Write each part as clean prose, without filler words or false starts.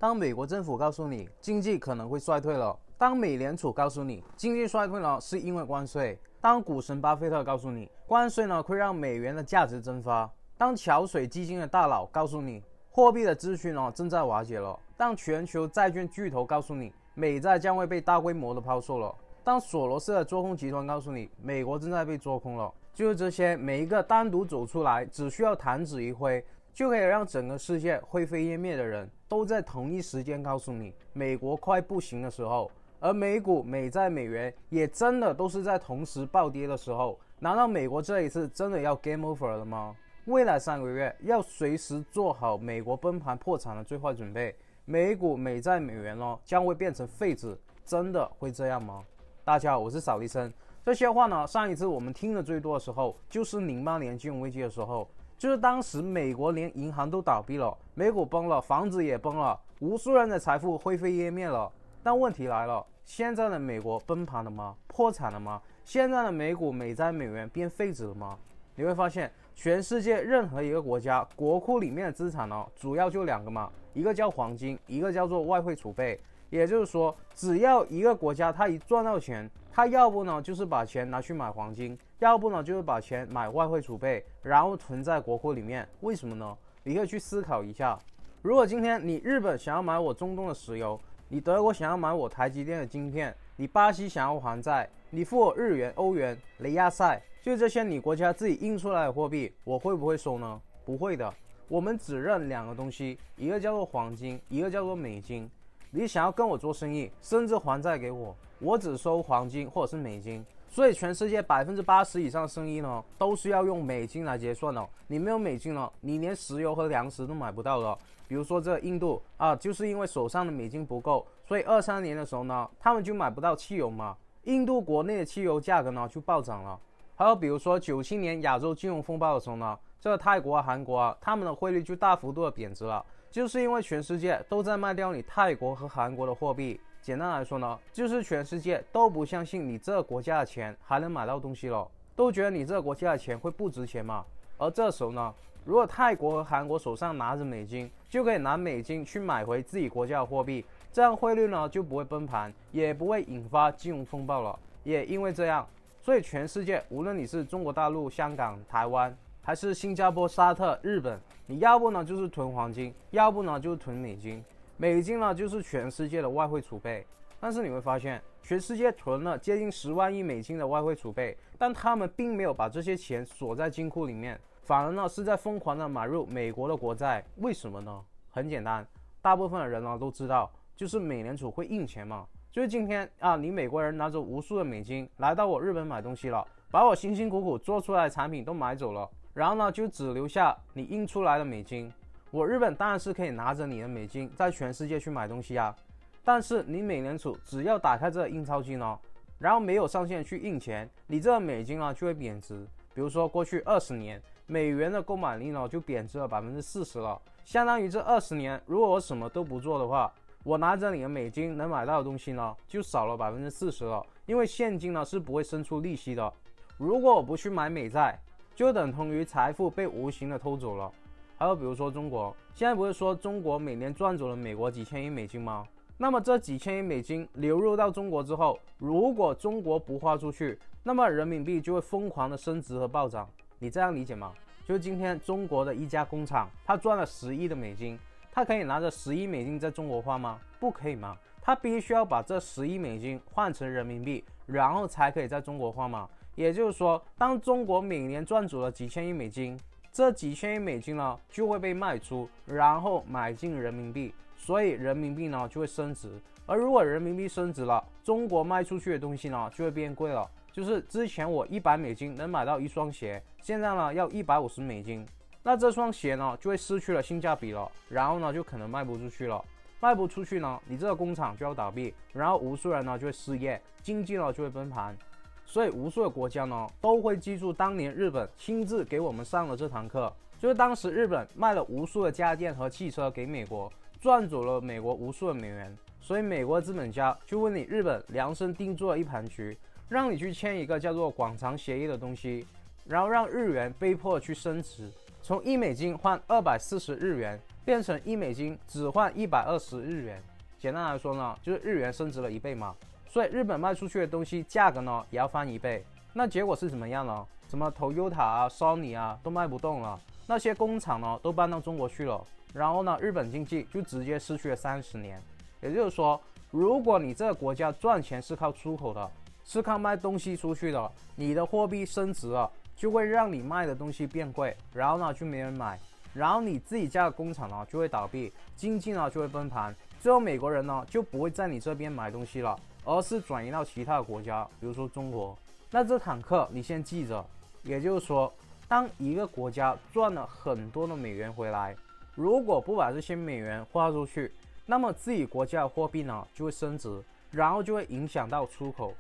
当美国政府告诉你经济可能会衰退了，当美联储告诉你经济衰退了是因为关税，当股神巴菲特告诉你关税会让美元的价值蒸发，当桥水基金的大佬告诉你货币的秩序正在瓦解了，当全球债券巨头告诉你美债将会被大规模的抛售了，当索罗斯的做空集团告诉你美国正在被做空了，就是这些每一个单独走出来只需要弹指一挥就可以让整个世界灰飞烟灭的人，都在同一时间告诉你美国快不行的时候，而美股、美债、美元也真的都是在同时暴跌的时候，难道美国这一次真的要 game over 了吗？未来3个月要随时做好美国崩盘破产的最坏准备，美股、美债、美元将会变成废纸，真的会这样吗？大家好，我是扫地僧。这些话上一次我们听的最多的时候就是08年金融危机的时候，就是当时美国连银行都倒闭了，美股崩了，房子也崩了，无数人的财富灰飞烟灭了。但问题来了，现在的美国崩盘了吗？破产了吗？现在的美股、美债、美元变废纸了吗？你会发现全世界任何一个国家国库里面的资产主要就2个嘛，一个叫黄金，一个叫做外汇储备。也就是说，只要一个国家它一赚到钱，它要不就是把钱拿去买黄金，要不就是把钱买外汇储备，然后存在国库里面。为什么呢？你可以去思考一下。如果今天你日本想要买我中东的石油，你德国想要买我台积电的晶片，你巴西想要还债，你付我日元、欧元、雷亚塞，就这些你国家自己印出来的货币，我会不会收呢？不会的。我们只认2个东西，一个叫做黄金，一个叫做美金。你想要跟我做生意，甚至还债给我，我只收黄金或者是美金。所以全世界80%以上的生意都是要用美金来结算的。你没有美金了，你连石油和粮食都买不到了。比如说这印度就是因为手上的美金不够，所以23年的时候他们就买不到汽油嘛，印度国内的汽油价格就暴涨了。还有比如说97年亚洲金融风暴的时候这个泰国韩国他们的汇率就大幅度的贬值了，就是因为全世界都在卖掉你泰国和韩国的货币。简单来说就是全世界都不相信你这个国家的钱还能买到东西了，都觉得你这个国家的钱会不值钱嘛。而这时候如果泰国和韩国手上拿着美金，就可以拿美金去买回自己国家的货币，这样汇率就不会崩盘，也不会引发金融风暴了。也因为这样，所以全世界无论你是中国大陆、香港、台湾，还是新加坡、沙特、日本，你要不就是囤黄金，要不就是囤美金。美金就是全世界的外汇储备。但是你会发现，全世界囤了接近10万亿美金的外汇储备，但他们并没有把这些钱锁在金库里面，反而是在疯狂的买入美国的国债。为什么呢？很简单，大部分的人都知道，就是美联储会印钱嘛。就是今天你美国人拿着无数的美金来到我日本买东西了，把我辛辛苦苦做出来的产品都买走了，然后就只留下你印出来的美金。我日本当然是可以拿着你的美金在全世界去买东西但是你美联储只要打开这个印钞机然后没有上限去印钱，你这个美金就会贬值。比如说过去20年，美元的购买力就贬值了40%了，相当于这20年如果我什么都不做的话，我拿着你的美金能买到的东西就少了40%了，因为现金是不会生出利息的。如果我不去买美债，就等同于财富被无形的偷走了。还有比如说中国，现在不是说中国每年赚走了美国几千亿美金吗？那么这几千亿美金流入到中国之后，如果中国不花出去，那么人民币就会疯狂的升值和暴涨。你这样理解吗？就是今天中国的一家工厂，它赚了10亿的美金，它可以拿着10亿美金在中国花吗？不可以吗？它必须要把这10亿美金换成人民币，然后才可以在中国花嘛。也就是说，当中国每年赚走了几千亿美金，这几千亿美金就会被卖出，然后买进人民币，所以人民币就会升值。而如果人民币升值了，中国卖出去的东西就会变贵了。就是之前我100美金能买到一双鞋，现在要150美金，那这双鞋就会失去了性价比了，然后就可能卖不出去了。卖不出去你这个工厂就要倒闭，然后无数人就会失业，经济就会崩盘。所以无数的国家都会记住当年日本亲自给我们上了这堂课，就是当时日本卖了无数的家电和汽车给美国，赚走了美国无数的美元。所以美国资本家就为你日本量身定做了一盘局，让你去签一个叫做广场协议的东西，然后让日元被迫去升值，从1美金换240日元，变成$1只换120日元。简单来说呢，就是日元升值了1倍嘛，所以日本卖出去的东西价格呢也要翻1倍。那结果是怎么样呢？什么 Toyota 啊、Sony 啊都卖不动了，那些工厂呢都搬到中国去了，然后呢，日本经济就直接失去了30年。也就是说，如果你这个国家赚钱是靠出口的，是靠卖东西出去的，你的货币升值了，就会让你卖的东西变贵，然后呢就没人买，然后你自己家的工厂呢就会倒闭，经济呢就会崩盘，最后美国人呢就不会在你这边买东西了，而是转移到其他的国家，比如说中国。那这堂课你先记着，也就是说，当一个国家赚了很多的美元回来，如果不把这些美元花出去，那么自己国家的货币呢就会升值，然后就会影响到出口。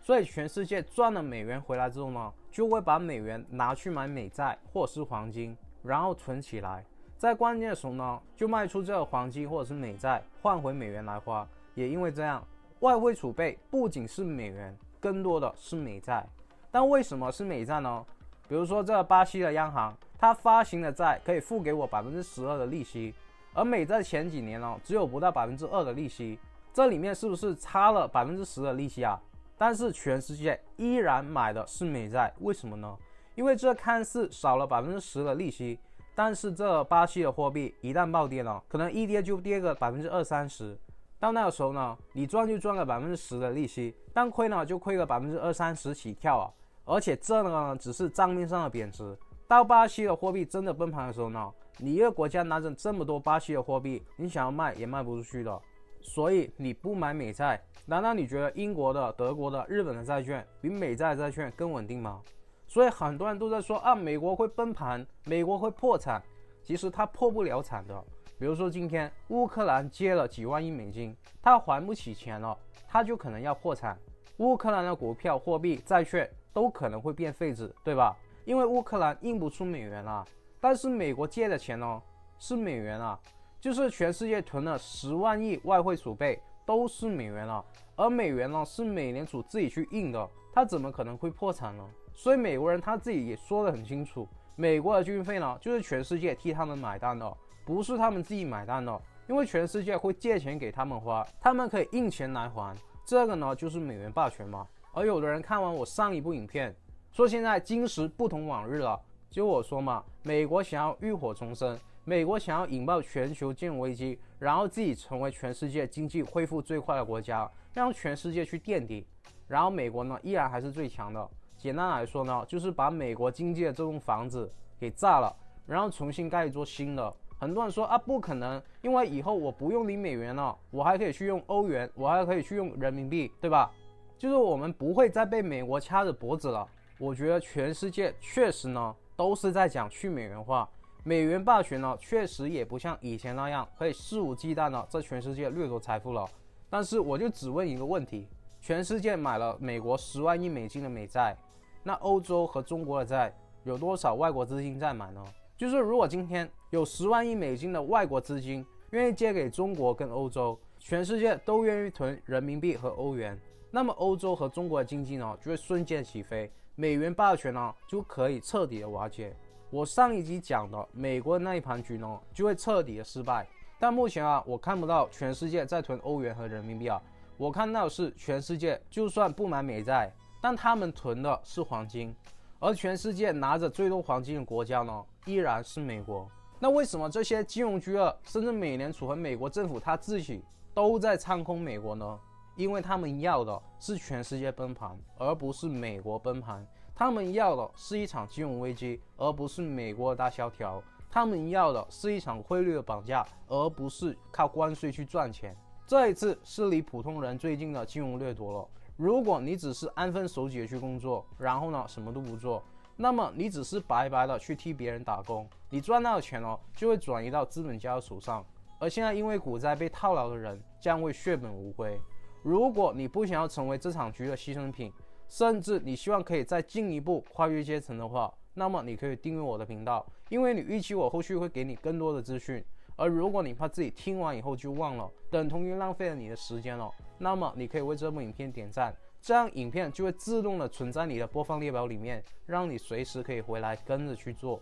所以全世界赚了美元回来之后呢，就会把美元拿去买美债或者是黄金，然后存起来，在关键的时候呢，就卖出这个黄金或者是美债换回美元来花。也因为这样，外汇储备不仅是美元，更多的是美债。但为什么是美债呢？比如说这个巴西的央行，它发行的债可以付给我12%的利息，而美债前几年呢只有不到2%的利息，这里面是不是差了10%的利息啊？但是全世界依然买的是美债，为什么呢？因为这看似少了10%的利息，但是这巴西的货币一旦暴跌呢，可能一跌就跌个20-30%，到那个时候呢，你赚就赚个10%的利息，但亏呢就亏个20-30%起跳啊！而且这呢只是账面上的贬值，到巴西的货币真的崩盘的时候呢，你一个国家拿着这么多巴西的货币，你想要卖也卖不出去的。所以你不买美债，难道你觉得英国的、德国的、日本的债券比美债债券更稳定吗？所以很多人都在说啊，美国会崩盘，美国会破产。其实它破不了产的。比如说今天乌克兰借了几万亿美金，它还不起钱了，它就可能要破产。乌克兰的股票、货币、债券都可能会变废纸，对吧？因为乌克兰印不出美元啊。但是美国借的钱呢，是美元啊。就是全世界囤了10万亿外汇储备都是美元了，而美元呢是美联储自己去印的，它怎么可能会破产呢？所以美国人他自己也说得很清楚，美国的军费呢就是全世界替他们买单的，不是他们自己买单的，因为全世界会借钱给他们花，他们可以印钱来还，这个呢就是美元霸权嘛。而有的人看完我上一部影片，说现在今时不同往日了，就我说嘛，美国想要浴火重生。美国想要引爆全球金融危机，然后自己成为全世界经济恢复最快的国家，让全世界去垫底，然后美国呢依然还是最强的。简单来说呢，就是把美国经济的这栋房子给炸了，然后重新盖一座新的。很多人说啊，不可能，因为以后我不用领美元了，我还可以去用欧元，我还可以去用人民币，对吧？就是我们不会再被美国掐着脖子了。我觉得全世界确实呢都是在讲去美元化。美元霸权呢，确实也不像以前那样可以肆无忌惮的在全世界掠夺财富了。但是我就只问一个问题：全世界买了美国10万亿美金的美债，那欧洲和中国的债有多少外国资金在买呢？就是如果今天有10万亿美金的外国资金愿意借给中国跟欧洲，全世界都愿意囤人民币和欧元，那么欧洲和中国的经济呢就会瞬间起飞，美元霸权呢就可以彻底的瓦解。我上一集讲的美国的那一盘局呢，就会彻底的失败。但目前啊，我看不到全世界在囤欧元和人民币啊，我看到的是全世界就算不买美债，但他们囤的是黄金，而全世界拿着最多黄金的国家呢，依然是美国。那为什么这些金融巨鳄，甚至美联储和美国政府他自己都在唱空美国呢？因为他们要的是全世界崩盘，而不是美国崩盘。他们要的是一场金融危机，而不是美国的大萧条。他们要的是一场汇率的绑架，而不是靠关税去赚钱。这一次是离普通人最近的金融掠夺了。如果你只是安分守己的去工作，然后呢什么都不做，那么你只是白白的去替别人打工，你赚到的钱哦就会转移到资本家的手上。而现在因为股灾被套牢的人将会血本无归。如果你不想要成为这场局的牺牲品，甚至你希望可以再进一步跨越阶层的话，那么你可以订阅我的频道，因为你预期我后续会给你更多的资讯。而如果你怕自己听完以后就忘了，等同于浪费了你的时间了，那么你可以为这部影片点赞，这样影片就会自动的存在你的播放列表里面，让你随时可以回来跟着去做。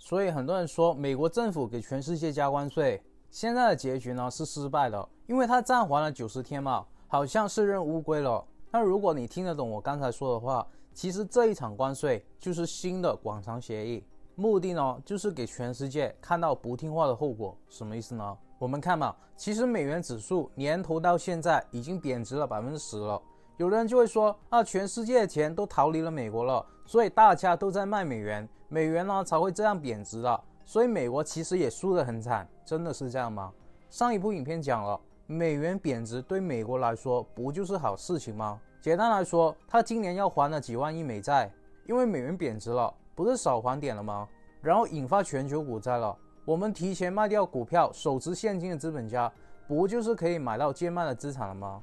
所以很多人说美国政府给全世界加关税，现在的结局呢是失败的，因为它暂缓了90天嘛，好像是认乌龟了。那如果你听得懂我刚才说的话，其实这一场关税就是新的广场协议，目的呢就是给全世界看到不听话的后果。什么意思呢？我们看嘛，其实美元指数年头到现在已经贬值了10%了。有人就会说啊，全世界的钱都逃离了美国了，所以大家都在卖美元，美元呢才会这样贬值的。所以美国其实也输得很惨，真的是这样吗？上一部影片讲了，美元贬值对美国来说不就是好事情吗？简单来说，他今年要还了几万亿美债，因为美元贬值了，不是少还点了吗？然后引发全球股灾了，我们提前卖掉股票，手持现金的资本家，不就是可以买到贱卖的资产了吗？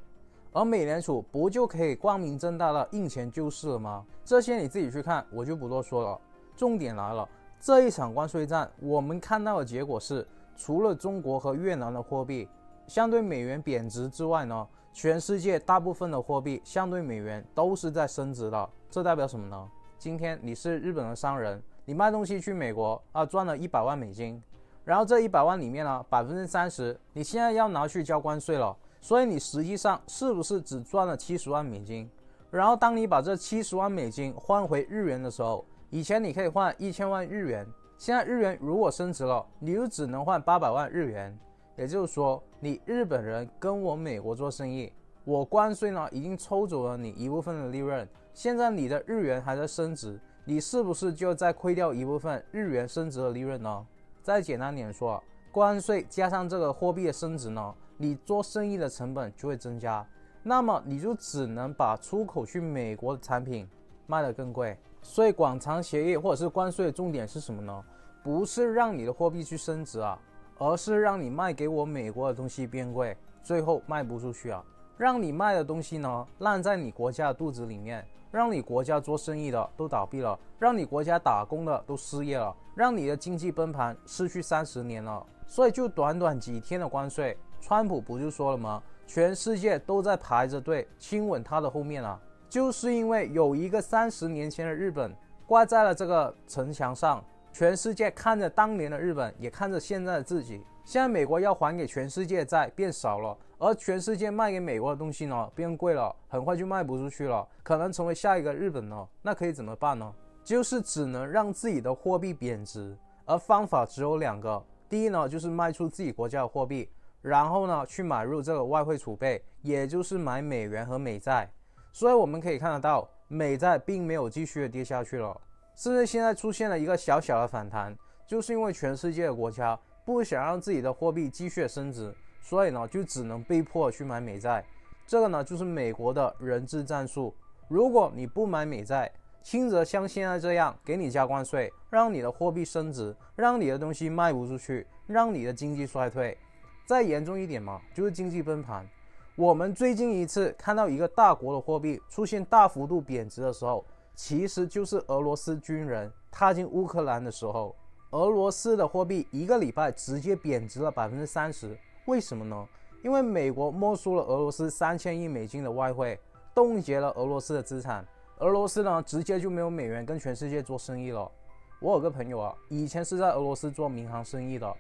而美联储不就可以光明正大的印钱救市了吗？这些你自己去看，我就不多说了。重点来了，这一场关税战，我们看到的结果是，除了中国和越南的货币相对美元贬值之外呢，全世界大部分的货币相对美元都是在升值的。这代表什么呢？今天你是日本的商人，你卖东西去美国啊，赚了100万美金，然后这100万里面呢，30%你现在要拿去交关税了，所以你实际上是不是只赚了70万美金？然后当你把这70万美金换回日元的时候，以前你可以换1000万日元，现在日元如果升值了，你就只能换800万日元。也就是说，你日本人跟我美国做生意，我关税呢已经抽走了你一部分的利润，现在你的日元还在升值，你是不是就再亏掉一部分日元升值的利润呢？再简单点说，关税加上这个货币的升值呢，你做生意的成本就会增加，那么你就只能把出口去美国的产品卖得更贵。所以广场协议或者是关税的重点是什么呢？不是让你的货币去升值啊，而是让你卖给我美国的东西变贵，最后卖不出去啊，让你卖的东西呢烂在你国家的肚子里面，让你国家做生意的都倒闭了，让你国家打工的都失业了，让你的经济崩盘，失去30年了。所以就短短几天的关税，川普不就说了吗？全世界都在排着队亲吻他的后面啊，就是因为有一个30年前的日本挂在了这个城墙上，全世界看着当年的日本，也看着现在的自己。现在美国要还给全世界的债变少了，而全世界卖给美国的东西呢变贵了，很快就卖不出去了，可能成为下一个日本了。那可以怎么办呢？就是只能让自己的货币贬值，而方法只有2个。第一呢，就是卖出自己国家的货币，然后呢去买入这个外汇储备，也就是买美元和美债。所以我们可以看得到，美债并没有继续的跌下去了，甚至现在出现了一个小小的反弹，就是因为全世界的国家不想让自己的货币继续升值，所以呢就只能被迫去买美债。这个呢就是美国的人质战术。如果你不买美债，轻则像现在这样给你加关税，让你的货币升值，让你的东西卖不出去，让你的经济衰退。再严重一点嘛，就是经济崩盘。我们最近一次看到一个大国的货币出现大幅度贬值的时候，其实就是俄罗斯军人踏进乌克兰的时候，俄罗斯的货币1个礼拜直接贬值了30%。为什么呢？因为美国没收了俄罗斯3000亿美金的外汇，冻结了俄罗斯的资产，俄罗斯呢直接就没有美元跟全世界做生意了。我有个朋友啊，以前是在俄罗斯做民航生意的，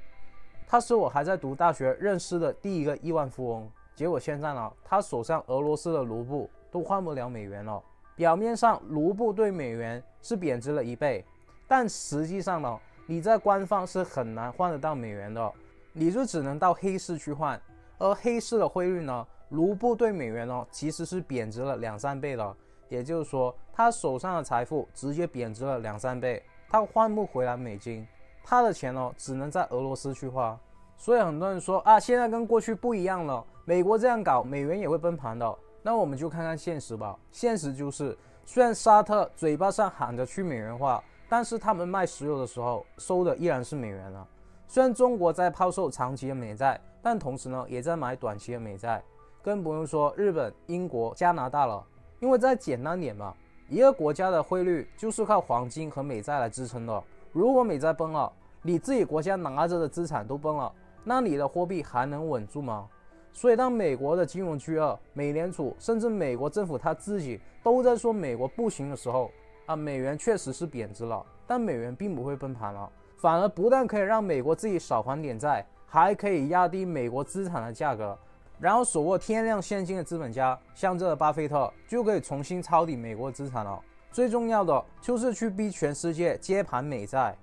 他是我还在读大学认识的第一个亿万富翁。结果现在呢，他手上俄罗斯的卢布都换不了美元了。表面上卢布对美元是贬值了1倍，但实际上呢，你在官方是很难换得到美元的，你就只能到黑市去换。而黑市的汇率呢，卢布对美元呢其实是贬值了2-3倍了，也就是说他手上的财富直接贬值了2-3倍，他换不回来美金，他的钱呢只能在俄罗斯去花。所以很多人说啊，现在跟过去不一样了，美国这样搞，美元也会崩盘的。那我们就看看现实吧。现实就是，虽然沙特嘴巴上喊着去美元化，但是他们卖石油的时候收的依然是美元啊。虽然中国在抛售长期的美债，但同时呢也在买短期的美债，更不用说日本、英国、加拿大了。因为再简单点嘛，一个国家的汇率就是靠黄金和美债来支撑的。如果美债崩了，你自己国家拿着的资产都崩了，那你的货币还能稳住吗？所以当美国的金融巨鳄、美联储甚至美国政府他自己都在说美国不行的时候啊，美元确实是贬值了，但美元并不会崩盘了，反而不但可以让美国自己少还点债，还可以压低美国资产的价格，然后手握天量现金的资本家，像这个巴菲特就可以重新抄底美国资产了。最重要的就是去逼全世界接盘美债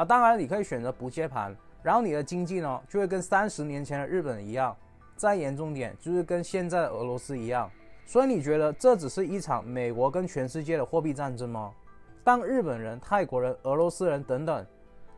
当然你可以选择不接盘，然后你的经济呢就会跟30年前的日本一样，再严重点就是跟现在的俄罗斯一样。所以你觉得这只是一场美国跟全世界的货币战争吗？当日本人、泰国人、俄罗斯人等等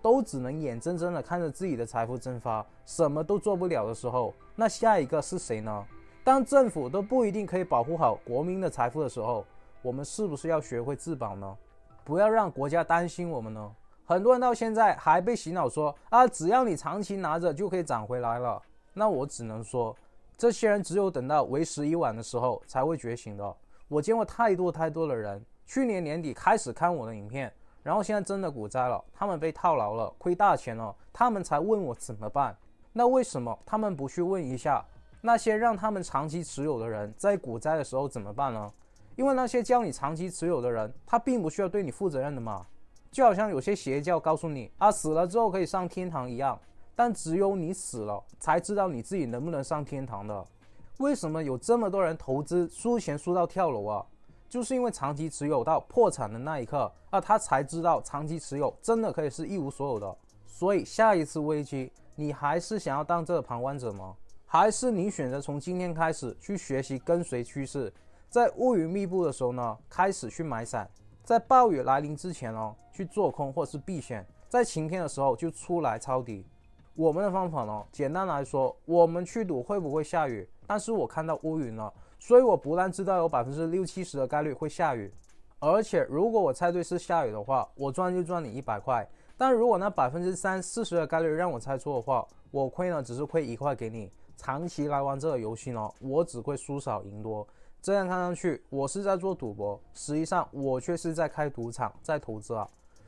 都只能眼睁睁的看着自己的财富蒸发，什么都做不了的时候，那下一个是谁呢？当政府都不一定可以保护好国民的财富的时候，我们是不是要学会自保呢？不要让国家担心我们呢？很多人到现在还被洗脑说只要你长期拿着就可以涨回来了。那我只能说，这些人只有等到为时已晚的时候才会觉醒的。我见过太多的人，去年年底开始看我的影片，然后现在真的股灾了，他们被套牢了，亏大钱了，他们才问我怎么办。那为什么他们不去问一下那些让他们长期持有的人在股灾的时候怎么办呢？因为那些教你长期持有的人，他并不需要对你负责任的嘛。就好像有些邪教告诉你死了之后可以上天堂一样，但只有你死了才知道你自己能不能上天堂的。为什么有这么多人投资输钱输到跳楼就是因为长期持有到破产的那一刻他才知道长期持有真的可以是一无所有的。所以下一次危机，你还是想要当这个旁观者吗？还是你选择从今天开始去学习跟随趋势，在乌云密布的时候呢开始去买伞，在暴雨来临之前去做空或是避险，在晴天的时候就出来抄底。我们的方法呢，简单来说，我们去赌会不会下雨，但是我看到乌云了，所以我不但知道有60-70%的概率会下雨，而且如果我猜对是下雨的话，我赚就赚你100块。但如果那30-40%的概率让我猜错的话，我亏呢只是亏1块给你。长期来玩这个游戏呢，我只会输少赢多。这样看上去我是在做赌博，实际上我却是在开赌场，在投资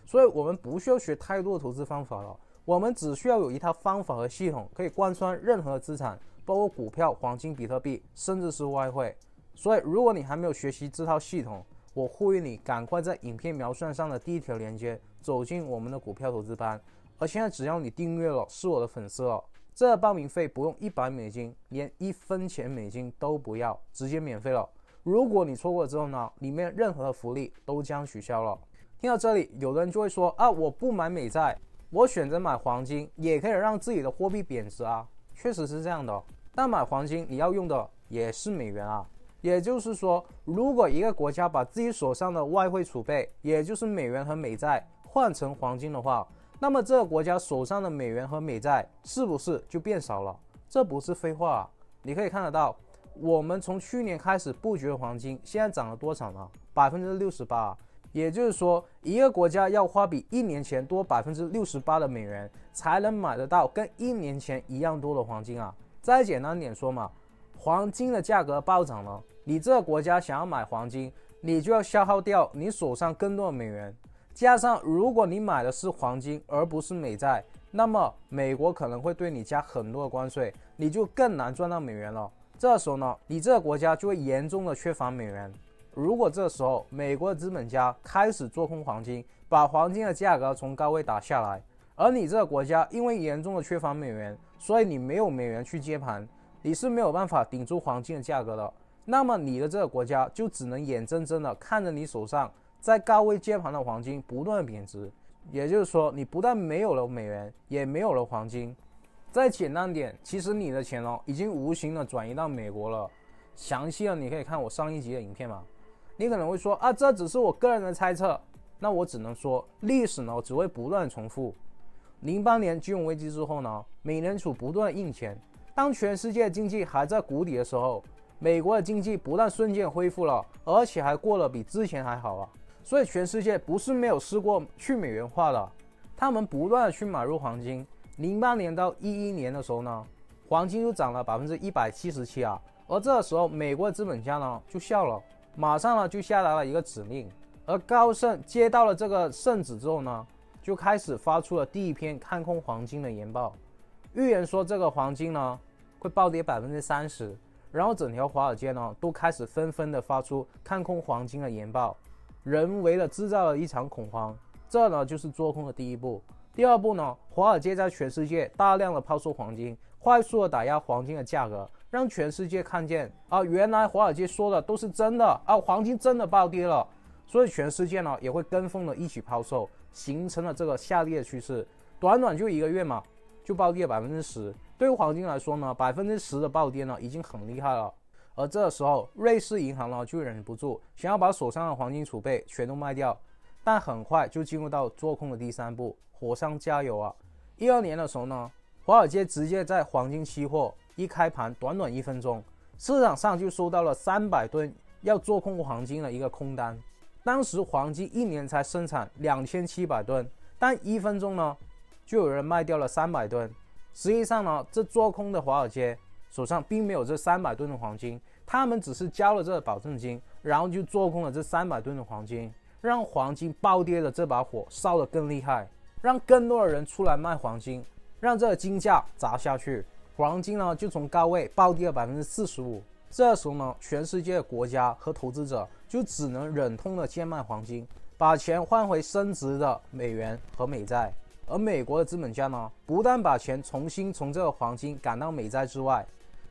所以我们不需要学太多的投资方法了，我们只需要有一套方法和系统，可以贯穿任何资产，包括股票、黄金、比特币，甚至是外汇。所以如果你还没有学习这套系统，我呼吁你赶快在影片描述上的第一条链接走进我们的股票投资班。而现在只要你订阅了，是我的粉丝了，这个报名费不用$100，连1分钱美金都不要，直接免费了。如果你错过之后呢，里面任何福利都将取消了。听到这里，有的人就会说我不买美债，我选择买黄金，也可以让自己的货币贬值确实是这样的，但买黄金你要用的也是美元也就是说，如果一个国家把自己手上的外汇储备，也就是美元和美债换成黄金的话，那么这个国家手上的美元和美债是不是就变少了？这不是废话你可以看得到，我们从去年开始布局的黄金，现在涨了多少呢？68%。也就是说，一个国家要花比1年前多68%的美元，才能买得到跟1年前一样多的黄金再简单点说嘛，黄金的价格暴涨了，你这个国家想要买黄金，你就要消耗掉你手上更多的美元。加上如果你买的是黄金而不是美债，那么美国可能会对你加很多的关税，你就更难赚到美元了。这时候呢，你这个国家就会严重的缺乏美元。如果这时候美国的资本家开始做空黄金，把黄金的价格从高位打下来，而你这个国家因为严重的缺乏美元，所以你没有美元去接盘，你是没有办法顶住黄金的价格的。那么你的这个国家就只能眼睁睁的看着你手上在高位接盘的黄金不断的贬值。也就是说，你不但没有了美元，也没有了黄金。再简单点，其实你的钱已经无形的转移到美国了。详细的你可以看我上一集的影片嘛。你可能会说这只是我个人的猜测，那我只能说，历史呢只会不断重复。08年金融危机之后呢，美联储不断印钱，当全世界经济还在谷底的时候，美国的经济不但瞬间恢复了，而且还过得比之前还好所以全世界不是没有试过去美元化的，他们不断的去买入黄金。08年到11年的时候呢，黄金就涨了177%而这个时候美国的资本家呢就笑了，马上呢就下达了一个指令。而高盛接到了这个圣旨之后呢，就开始发出了第一篇看空黄金的研报，预言说这个黄金呢会暴跌30%，然后整条华尔街呢都开始纷纷的发出看空黄金的研报，人为的制造了一场恐慌。这呢就是做空的第一步。第二步呢，华尔街在全世界大量的抛售黄金，快速的打压黄金的价格，让全世界看见原来华尔街说的都是真的黄金真的暴跌了，所以全世界呢也会跟风的一起抛售，形成了这个下跌的趋势。短短就1个月嘛，就暴跌了10%。对于黄金来说呢，10%的暴跌呢已经很厉害了。而这时候，瑞士银行呢就忍不住想要把手上的黄金储备全都卖掉，但很快就进入到做空的第3步，火上加油啊！12年的时候呢，华尔街直接在黄金期货一开盘，短短1分钟，市场上就收到了300吨要做空黄金的一个空单。当时黄金1年才生产2700吨，但1分钟呢，就有人卖掉了300吨。实际上呢，这做空的华尔街手上并没有这300吨的黄金，他们只是交了这个保证金，然后就做空了这300吨的黄金，让黄金暴跌的这把火烧得更厉害，让更多的人出来卖黄金，让这个金价砸下去，黄金呢就从高位暴跌了45%。这时候呢，全世界的国家和投资者就只能忍痛的贱卖黄金，把钱换回升值的美元和美债。而美国的资本家呢，不但把钱重新从这个黄金赶到美债之外，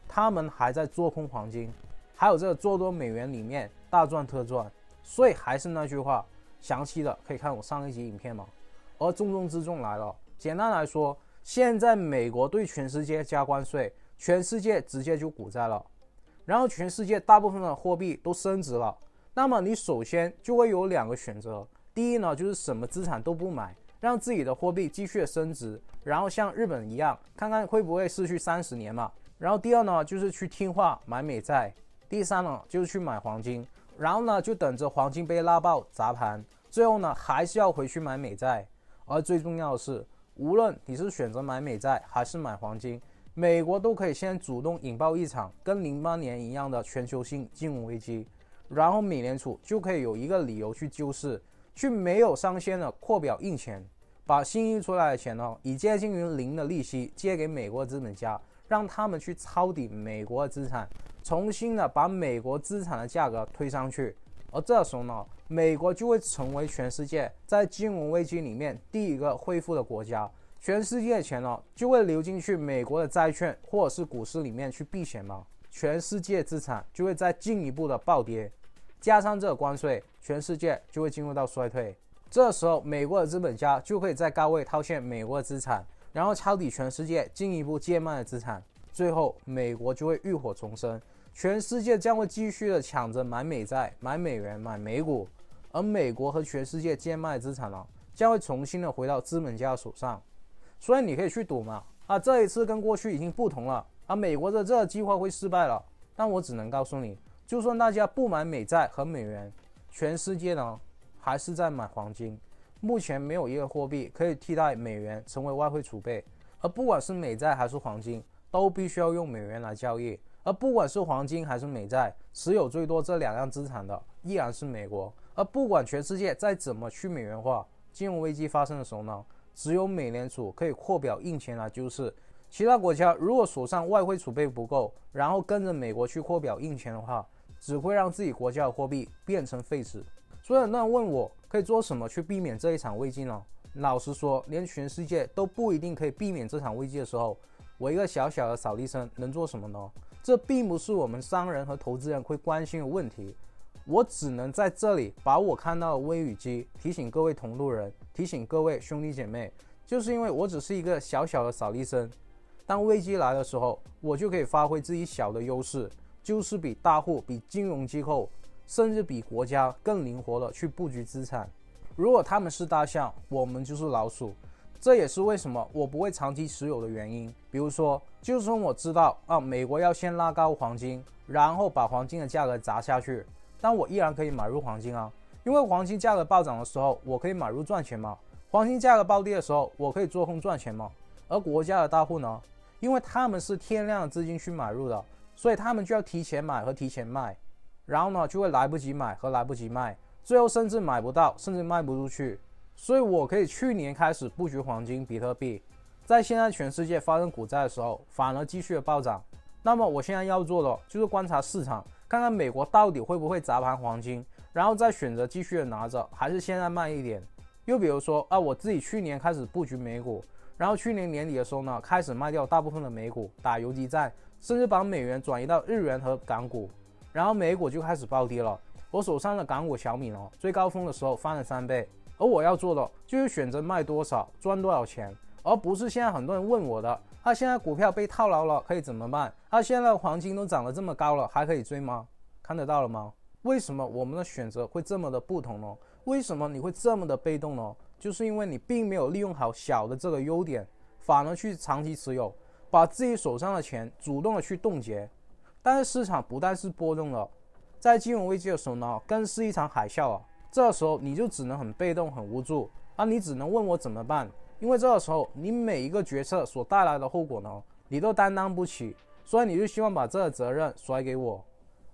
他们还在做空黄金，还有这个做多美元里面大赚特赚。所以还是那句话，详细的可以看我上一集影片嘛。而重中之重来了，简单来说，现在美国对全世界加关税，全世界直接就股灾了，然后全世界大部分的货币都升值了。那么你首先就会有2个选择，第一呢，就是什么资产都不买，让自己的货币继续升值，然后像日本一样，看看会不会失去30年嘛。然后第二呢，就是去听话买美债。第3呢，就是去买黄金，然后呢就等着黄金被拉爆砸盘，最后呢还是要回去买美债。而最重要的是，无论你是选择买美债还是买黄金，美国都可以先主动引爆一场跟08年一样的全球性金融危机，然后美联储就可以有一个理由去救市，去没有上限的扩表印钱，把新印出来的钱呢，以接近于0的利息借给美国资本家，让他们去抄底美国的资产，重新的把美国资产的价格推上去。而这时候呢，美国就会成为全世界在金融危机里面第一个恢复的国家，全世界的钱呢就会流进去美国的债券或者是股市里面去避险嘛，全世界资产就会再进一步的暴跌，加上这个关税，全世界就会进入到衰退。这时候美国的资本家就可以在高位套现美国的资产，然后抄底全世界进一步贱卖的资产，最后美国就会浴火重生，全世界将会继续的抢着买美债、买美元、买美股，而美国和全世界贱卖的资产呢，将会重新的回到资本家手上。所以你可以去赌嘛，这一次跟过去已经不同了，美国的这个计划会失败了。但我只能告诉你，就算大家不买美债和美元，全世界呢还是在买黄金。目前没有一个货币可以替代美元成为外汇储备，而不管是美债还是黄金，都必须要用美元来交易。而不管是黄金还是美债，持有最多这2样资产的依然是美国。而不管全世界再怎么去美元化，金融危机发生的时候呢，只有美联储可以扩表印钱来救市。其他国家如果手上外汇储备不够，然后跟着美国去扩表印钱的话，只会让自己国家的货币变成废纸。所以很多人问我可以做什么去避免这一场危机呢？老实说，连全世界都不一定可以避免这场危机的时候，我一个小小的扫地僧能做什么呢？这并不是我们商人和投资人会关心的问题，我只能在这里把我看到的微语机提醒各位同路人，提醒各位兄弟姐妹，就是因为我只是一个小小的扫地僧，当危机来的时候，我就可以发挥自己小的优势，就是比大户、比金融机构，甚至比国家更灵活的去布局资产。如果他们是大象，我们就是老鼠。这也是为什么我不会长期持有的原因。比如说，就算我知道美国要先拉高黄金，然后把黄金的价格砸下去，但我依然可以买入黄金啊，因为黄金价格暴涨的时候，我可以买入赚钱嘛；黄金价格暴跌的时候，我可以做空赚钱嘛。而国家的大户呢，因为他们是天量的资金去买入的，所以他们就要提前买和提前卖，然后呢就会来不及买和来不及卖，最后甚至买不到，甚至卖不出去。所以我可以去年开始布局黄金、比特币，在现在全世界发生股灾的时候，反而继续的暴涨。那么我现在要做的就是观察市场，看看美国到底会不会砸盘黄金，然后再选择继续的拿着，还是现在卖一点。又比如说啊，我自己去年开始布局美股，然后去年年底的时候呢，开始卖掉大部分的美股，打游击战，甚至把美元转移到日元和港股，然后美股就开始暴跌了。我手上的港股小米呢，最高峰的时候翻了3倍，而我要做的就是选择卖多少赚多少钱，而不是现在很多人问我的，现在股票被套牢了可以怎么办？现在黄金都涨得这么高了，还可以追吗？看得到了吗？为什么我们的选择会这么的不同呢？为什么你会这么的被动呢？就是因为你并没有利用好小的这个优点，反而去长期持有，把自己手上的钱主动的去冻结。但是市场不但是波动了，在金融危机的时候呢，更是一场海啸啊！这时候你就只能很被动、很无助你只能问我怎么办，因为这个时候你每一个决策所带来的后果呢，你都担当不起，所以你就希望把这个责任甩给我。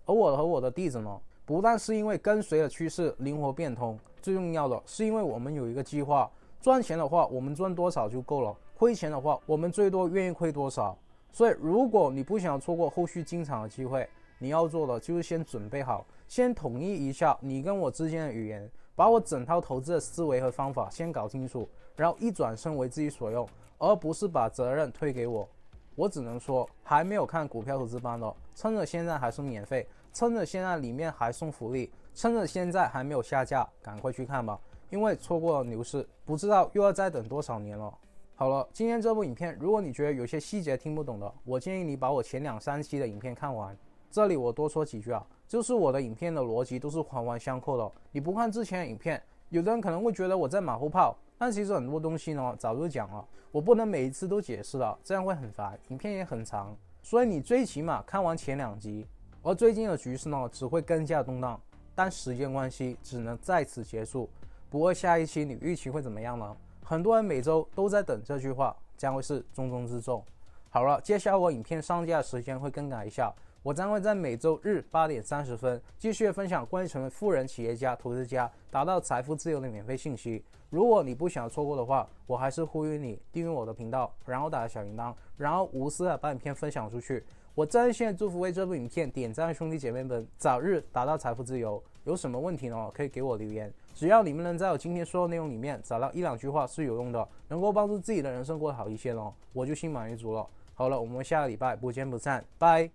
而我和我的弟子呢，不但是因为跟随着趋势灵活变通，最重要的是因为我们有一个计划，赚钱的话我们赚多少就够了，亏钱的话我们最多愿意亏多少。所以如果你不想错过后续进场的机会，你要做的就是先准备好，先统一一下你跟我之间的语言，把我整套投资的思维和方法先搞清楚，然后一转身为自己所用，而不是把责任推给我。我只能说，还没有看股票投资班的，趁着现在还是免费，趁着现在里面还送福利，趁着现在还没有下架，赶快去看吧，因为错过了牛市，不知道又要再等多少年了。好了，今天这部影片，如果你觉得有些细节听不懂的，我建议你把我前2、3期的影片看完。这里我多说几句就是我的影片的逻辑都是环环相扣的。你不看之前的影片，有的人可能会觉得我在马后炮，但其实很多东西呢早就讲了，我不能每一次都解释了，这样会很烦，影片也很长，所以你最起码看完前2集。而最近的局势呢只会更加动荡，但时间关系只能在此结束。不过下一期你预期会怎么样呢？很多人每周都在等这句话，将会是重中之重。好了，接下来我影片上架的时间会更改一下，我将会在每周日8点30分继续分享关于成为富人、企业家、投资家、达到财富自由的免费信息。如果你不想错过的话，我还是呼吁你订阅我的频道，然后打开小铃铛，然后无私的把影片分享出去。我真心祝福为这部影片点赞的兄弟姐妹们早日达到财富自由。有什么问题呢？可以给我留言，只要你们能在我今天说的内容里面找到1、2句话是有用的，能够帮助自己的人生过得好一些呢，我就心满意足了。好了，我们下个礼拜不见不散，拜。